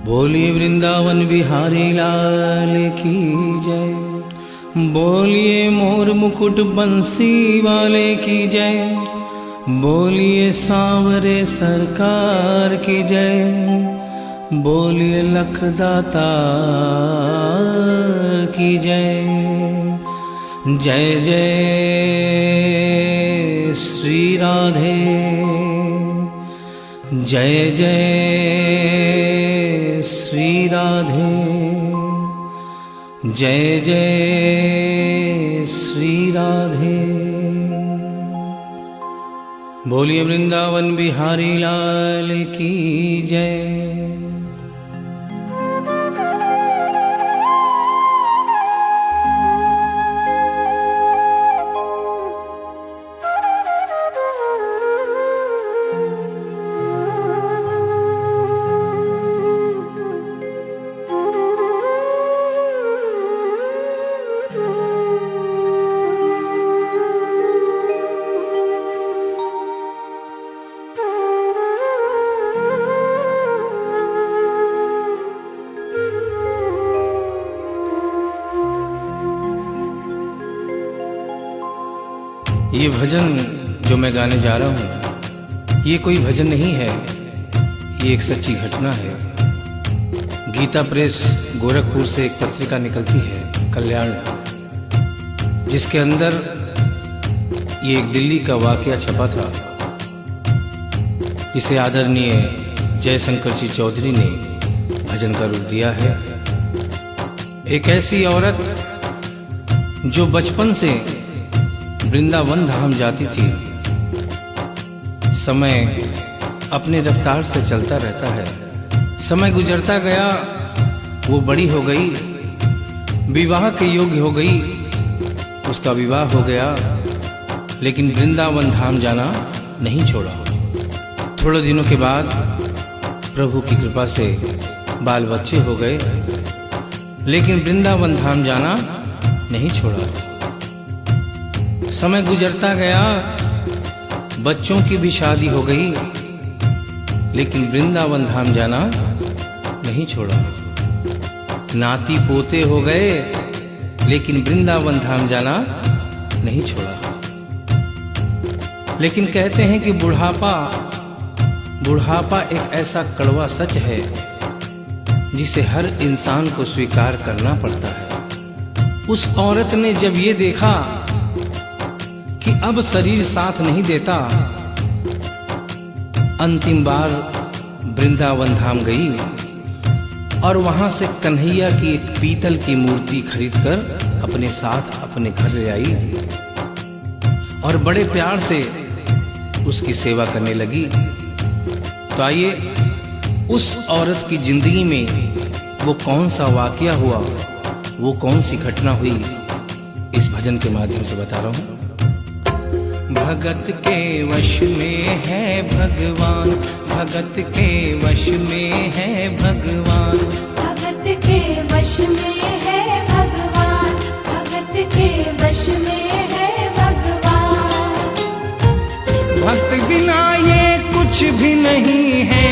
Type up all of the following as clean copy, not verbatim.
बोलिए वृंदावन बिहारी लाल की जय। बोलिए मोर मुकुट बंसी वाले की जय। बोलिए सांवरे सरकार की जय। बोलिए लखदाता की जय। जय जय श्री राधे। जय जय श्री राधे। जय जय श्री राधे। बोलिए वृंदावन बिहारी लाल की जय। ये भजन जो मैं गाने जा रहा हूँ, ये कोई भजन नहीं है, ये एक सच्ची घटना है। गीता प्रेस गोरखपुर से एक पत्रिका निकलती है कल्याण, जिसके अंदर ये एक दिल्ली का वाकया छपा था, जिसे आदरणीय जयशंकर जी चौधरी ने भजन का रूप दिया है। एक ऐसी औरत जो बचपन से वृंदावन धाम जाती थी। समय अपने रफ्तार से चलता रहता है। समय गुजरता गया, वो बड़ी हो गई, विवाह के योग्य हो गई, उसका विवाह हो गया, लेकिन वृंदावन धाम जाना नहीं छोड़ा। थोड़े दिनों के बाद प्रभु की कृपा से बाल बच्चे हो गए, लेकिन वृंदावन धाम जाना नहीं छोड़ा। समय गुजरता गया, बच्चों की भी शादी हो गई, लेकिन वृंदावन धाम जाना नहीं छोड़ा। नाती पोते हो गए, लेकिन वृंदावन धाम जाना नहीं छोड़ा। लेकिन कहते हैं कि बुढ़ापा एक ऐसा कड़वा सच है जिसे हर इंसान को स्वीकार करना पड़ता है। उस औरत ने जब ये देखा कि अब शरीर साथ नहीं देता, अंतिम बार वृंदावन धाम गई और वहां से कन्हैया की एक पीतल की मूर्ति खरीदकर अपने साथ अपने घर ले आई और बड़े प्यार से उसकी सेवा करने लगी। तो आइए उस औरत की जिंदगी में वो कौन सा वाकया हुआ, वो कौन सी घटना हुई, इस भजन के माध्यम से बता रहा हूं। भगत के वश में है भगवान, भगत के वश में है भगवान, भगत के वश में है भगवान, भगत के वश में है भगवान। भक्त बिना ये कुछ भी नहीं है,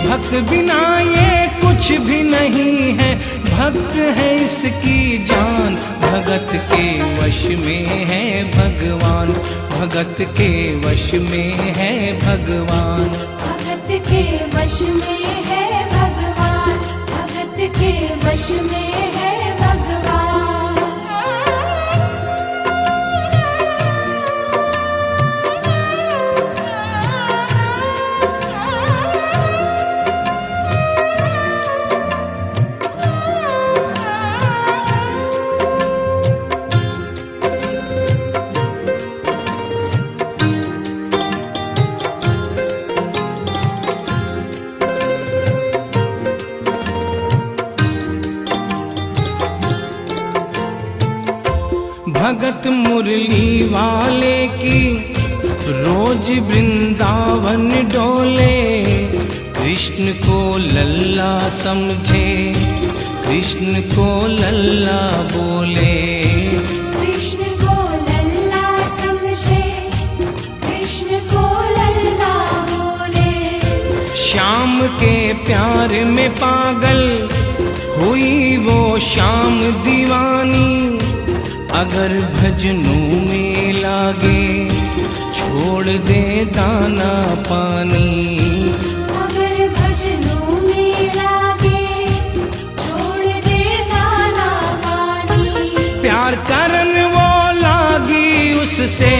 भक्त बिना ये कुछ भी नहीं है, भक्त है इसकी जान। भगत के वश में है भगवान, भगत के वश में है भगवान, भगत के वश में है भगवान, भगत के वश में है भगवान। भगत मुरली वाले की रोज वृंदावन डोले, कृष्ण को लल्ला समझे, कृष्ण को लल्ला बोले, कृष्ण को लल्ला समझे, कृष्ण को लल्ला बोले। श्याम के प्यार में पागल हुई वो श्याम दीवानी। अगर भजनों में लागे छोड़ दे दाना पानी। अगर भजनों में लागे छोड़ दे दाना पानी। प्यार करन वो लागी उससे,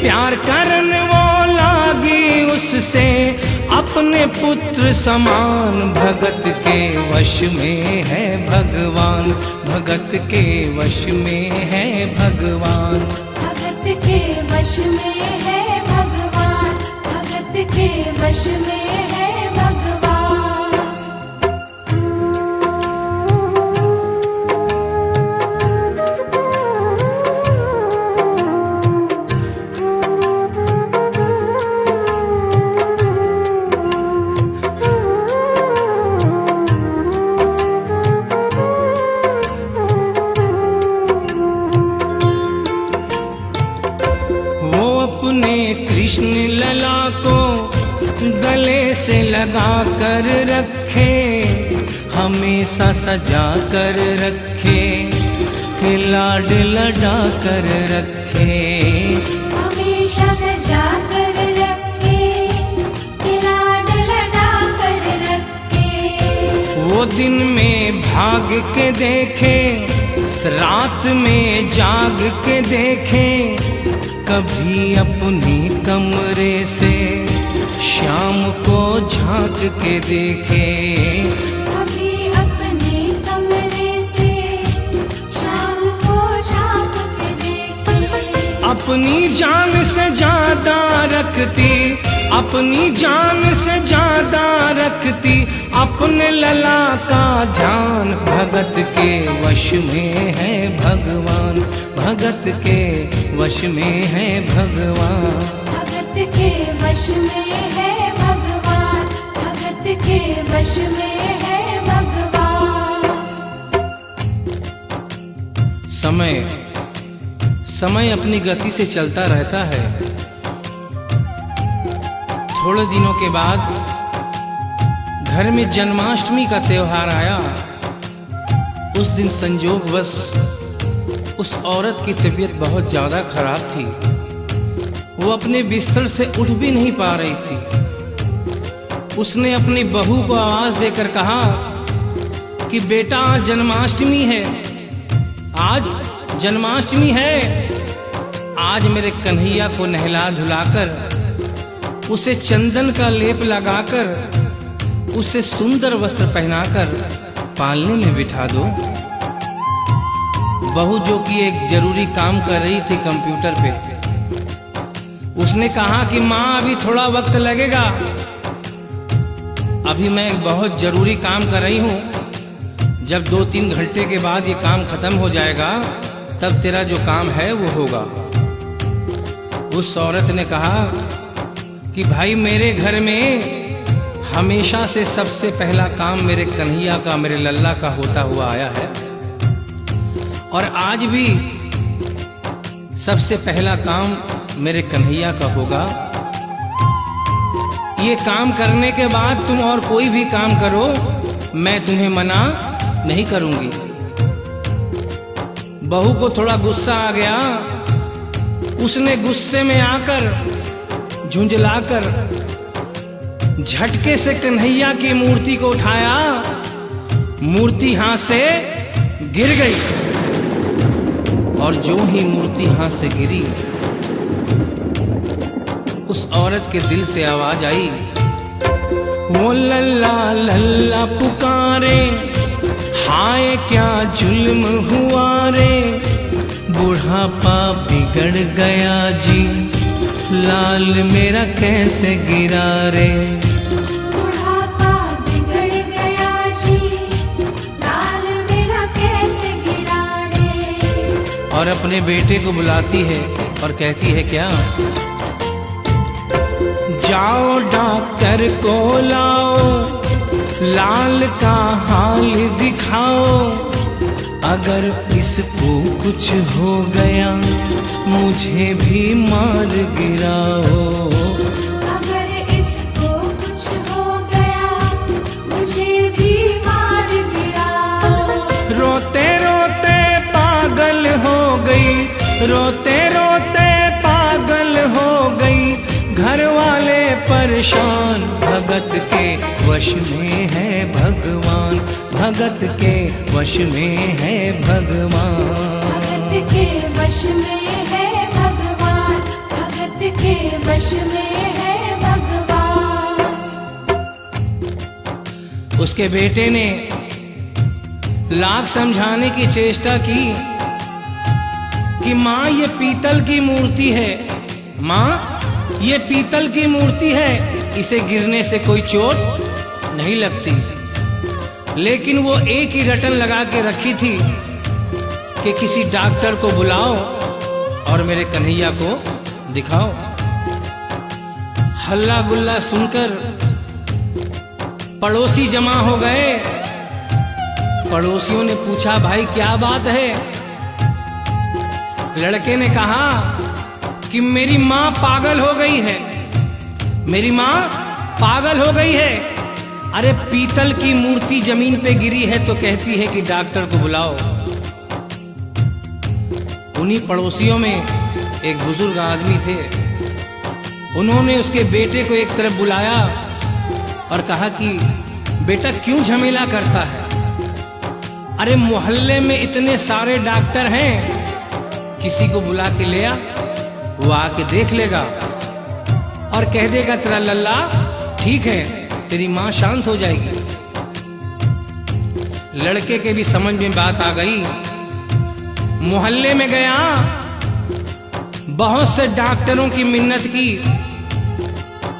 प्यार करन वो लागी उससे, अपने पुत्र समान। भगत के वश में है भगवान, भगत के वश में है भगवान। भगत के वश में है भगवान, भगत के वश में है भगवान। कृष्ण लला को गले से लगा कर रखे, हमेशा सजा कर रखे, लाड लड़ा कर रखे। हमेशा सजा कर रखे, लाड लड़ा कर रखे। वो दिन में भाग के देखे, रात में जाग के देखे, कभी अपनी कमरे से शाम को झांक के देखे। कभी अपने कमरे से शाम को झांक के देखे। अपनी जान से ज्यादा रखती, अपनी जान से ज्यादा रखती, अपने लला का ध्यान। भगत के वश में है भगवान, भगत के वश में है भगवान। भगत के वश में है भगवान, भगत के वश में है भगवान। समय अपनी गति से चलता रहता है। थोड़े दिनों के बाद घर में जन्माष्टमी का त्योहार आया। उस दिन संयोगवश उस औरत की तबीयत बहुत ज्यादा खराब थी। वो अपने बिस्तर से उठ भी नहीं पा रही थी। उसने अपनी बहू को आवाज देकर कहा कि बेटा आज जन्माष्टमी है, आज जन्माष्टमी है। आज मेरे कन्हैया को नहला धुलाकर, उसे चंदन का लेप लगाकर, उसे सुंदर वस्त्र पहनाकर पालने में बिठा दो। बहू जो कि एक जरूरी काम कर रही थी कंप्यूटर पे, उसने कहा कि माँ अभी थोड़ा वक्त लगेगा, अभी मैं एक बहुत जरूरी काम कर रही हूँ। जब 2-3 घंटे के बाद ये काम खत्म हो जाएगा तब तेरा जो काम है वो होगा। उस औरत ने कहा कि भाई मेरे घर में हमेशा से सबसे पहला काम मेरे कन्हैया का, मेरे लल्ला का होता हुआ आया है, और आज भी सबसे पहला काम मेरे कन्हैया का होगा। ये काम करने के बाद तुम और कोई भी काम करो, मैं तुम्हें मना नहीं करूंगी। बहू को थोड़ा गुस्सा आ गया। उसने गुस्से में आकर, झुंझलाकर झटके से कन्हैया की मूर्ति को उठाया। मूर्ति हाथ से गिर गई, और जो ही मूर्ति हाथ से गिरी, उस औरत के दिल से आवाज आई, वो लल्ला लल्ला पुकारे, हाय क्या जुल्म हुआ रे। बुढ़ापा बिगड़ गया जी, लाल मेरा कैसे गिरा रे। बुढ़ापा बिगड़ गया जी, लाल मेरा कैसे गिरा रे। और अपने बेटे को बुलाती है और कहती है क्या, जाओ डॉक्टर को लाओ, लाल का हाल दिखाओ। अगर इसको कुछ हो गया मुझे भी मार गिराओ। अगर इसको कुछ हो गया शान, भगत के वश में है भगवान, भगत के वश में है भगवान। भगत के वश में है भगवान, भगत के वश में है भगवान। उसके बेटे ने लाख समझाने की चेष्टा की कि माँ ये पीतल की मूर्ति है, माँ ये पीतल की मूर्ति है, इसे गिरने से कोई चोट नहीं लगती। लेकिन वो एक ही रटन लगा के रखी थी कि किसी डॉक्टर को बुलाओ और मेरे कन्हैया को दिखाओ। हल्ला गुल्ला सुनकर पड़ोसी जमा हो गए। पड़ोसियों ने पूछा, भाई क्या बात है? लड़के ने कहा कि मेरी माँ पागल हो गई है, मेरी माँ पागल हो गई है। अरे पीतल की मूर्ति जमीन पे गिरी है तो कहती है कि डॉक्टर को बुलाओ। उन्हीं पड़ोसियों में एक बुजुर्ग आदमी थे। उन्होंने उसके बेटे को एक तरफ बुलाया और कहा कि बेटा क्यों झमेला करता है? अरे मोहल्ले में इतने सारे डॉक्टर हैं, किसी को बुला के ले आ, वो आके देख लेगा और कह देगा तेरा लल्ला ठीक है, तेरी माँ शांत हो जाएगी। लड़के के भी समझ में बात आ गई। मोहल्ले में गया, बहुत से डॉक्टरों की मिन्नत की,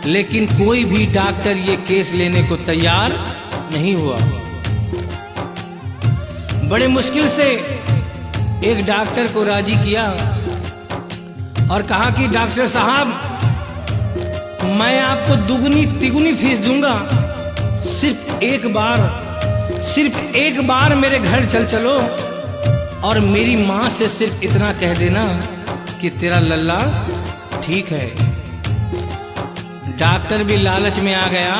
लेकिन कोई भी डॉक्टर ये केस लेने को तैयार नहीं हुआ। बड़े मुश्किल से एक डॉक्टर को राजी किया और कहा कि डॉक्टर साहब मैं आपको दुगनी तिगुनी फीस दूंगा, सिर्फ एक बार मेरे घर चलो और मेरी माँ से सिर्फ इतना कह देना कि तेरा लल्ला ठीक है। डॉक्टर भी लालच में आ गया,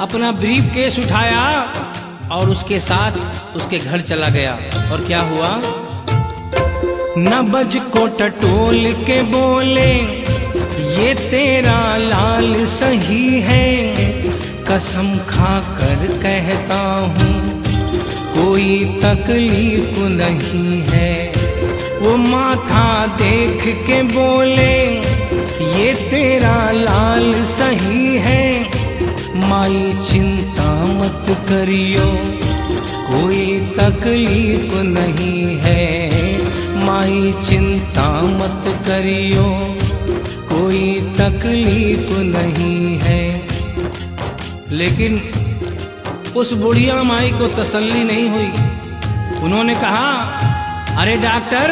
अपना ब्रीफ केस उठाया और उसके साथ उसके घर चला गया। और क्या हुआ? नबज को टटोल के बोले, ये तेरा लाल सही है, कसम खा कर कहता हूँ कोई तकलीफ नहीं है। वो माथा देख के बोले, ये तेरा लाल सही है, माई चिंता मत करियो कोई तकलीफ नहीं है, माई चिंता मत करियो कोई तकलीफ नहीं है। लेकिन उस बुढ़िया माई को तसल्ली नहीं हुई। उन्होंने कहा, अरे डॉक्टर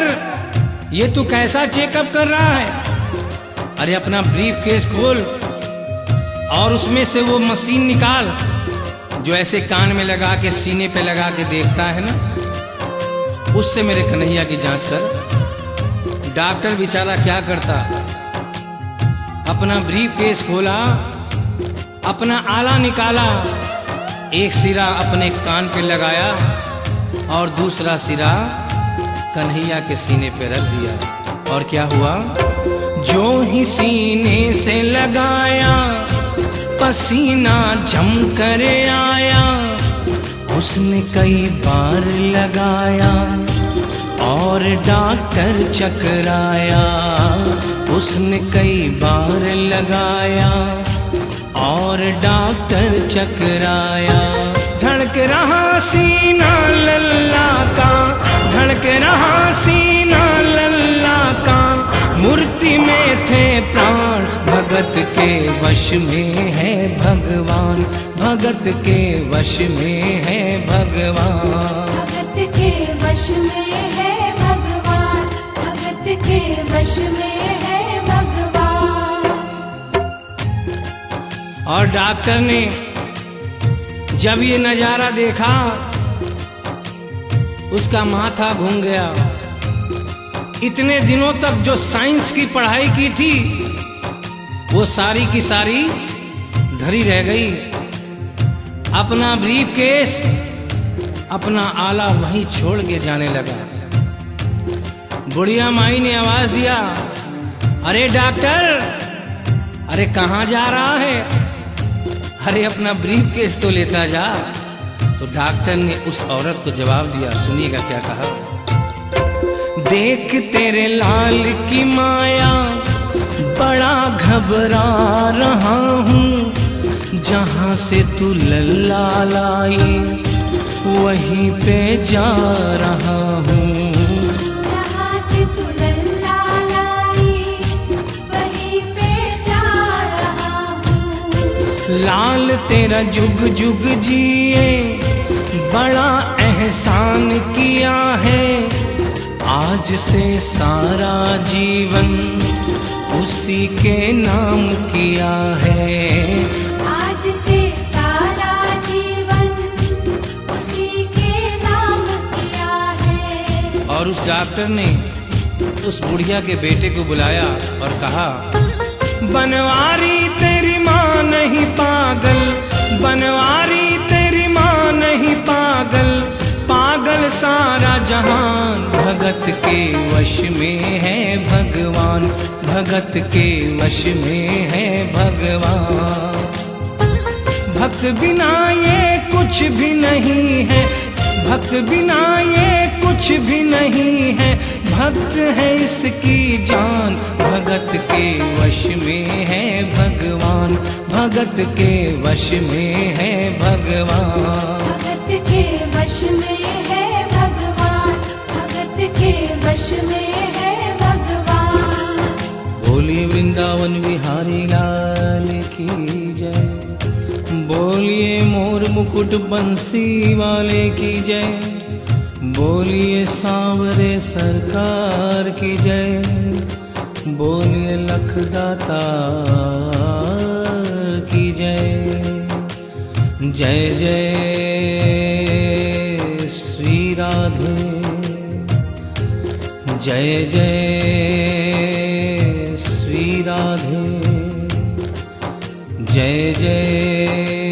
ये तू कैसा चेकअप कर रहा है? अरे अपना ब्रीफ केस खोल और उसमें से वो मशीन निकाल जो ऐसे कान में लगा के सीने पे लगा के देखता है ना, उससे मेरे कन्हैया की जांच कर। डॉक्टर बेचारा क्या करता, अपना ब्रीफ केस खोला, अपना आला निकाला, एक सिरा अपने कान पे लगाया और दूसरा सिरा कन्हैया के सीने पे रख दिया। और क्या हुआ? जो ही सीने से लगाया पसीना जम कर आया, उसने कई बार लगाया और डॉक्टर चकराया, उसने कई बार लगाया और डॉक्टर चकराया। धड़क रहा सीना लल्ला का, धड़क रहा सीना लल्ला का, मूर्ति में थे प्राण, भगत के वश में है भगवान, भगत के वश में है भगवान। भगत के वश में है भगवान, भगत के वश में है भगवान। और डॉक्टर ने जब ये नजारा देखा, उसका माथा घूम गया। इतने दिनों तक जो साइंस की पढ़ाई की थी वो सारी की सारी धरी रह गई। अपना ब्रीफ केस, अपना आला वहीं छोड़ के जाने लगा। बुढ़िया माई ने आवाज दिया, अरे डॉक्टर अरे कहाँ जा रहा है? अरे अपना ब्रीफ केस तो लेता जा। तो डॉक्टर ने उस औरत को जवाब दिया, सुनिएगा क्या कहा। देख तेरे लाल की माया बड़ा घबरा रहा हूँ, जहाँ से तू लल्ला लाई वहीं पे जा रहा हूँ। जहाँ से तू लल्ला लाई वहीं पे जा रहा हूँ। लाल तेरा जुग जुग जिए बड़ा एहसान किया है, आज से सारा जीवन उसी के नाम किया है। आज से सारा जीवन उसी के नाम किया है। और उस डॉक्टर ने उस बुढ़िया के बेटे को बुलाया और कहा, बनवारी तेरी माँ नहीं पागल, बनवारी तेरी माँ नहीं पागल, पागल सारा जहान, भगत के वश में है भगवान, भगत के वश में है भगवान। भक्त बिना ये कुछ भी नहीं है, भक्त बिना ये कुछ भी नहीं है, भक्त है इसकी जान, भगत के वश में है भगवान, भगत के वश में है भगवान। भगत के वश में है भगवान, भगत के वश में है भगवान। बोलिए वृंदावन बिहारी लाल की जय, बोलिए मोर मुकुट बंसी वाले की जय, बोलिए सांवरे सरकार की जय, बोलिए लखदाता की जय। जय जय श्री राधे, जय जय श्री राधे, जय जय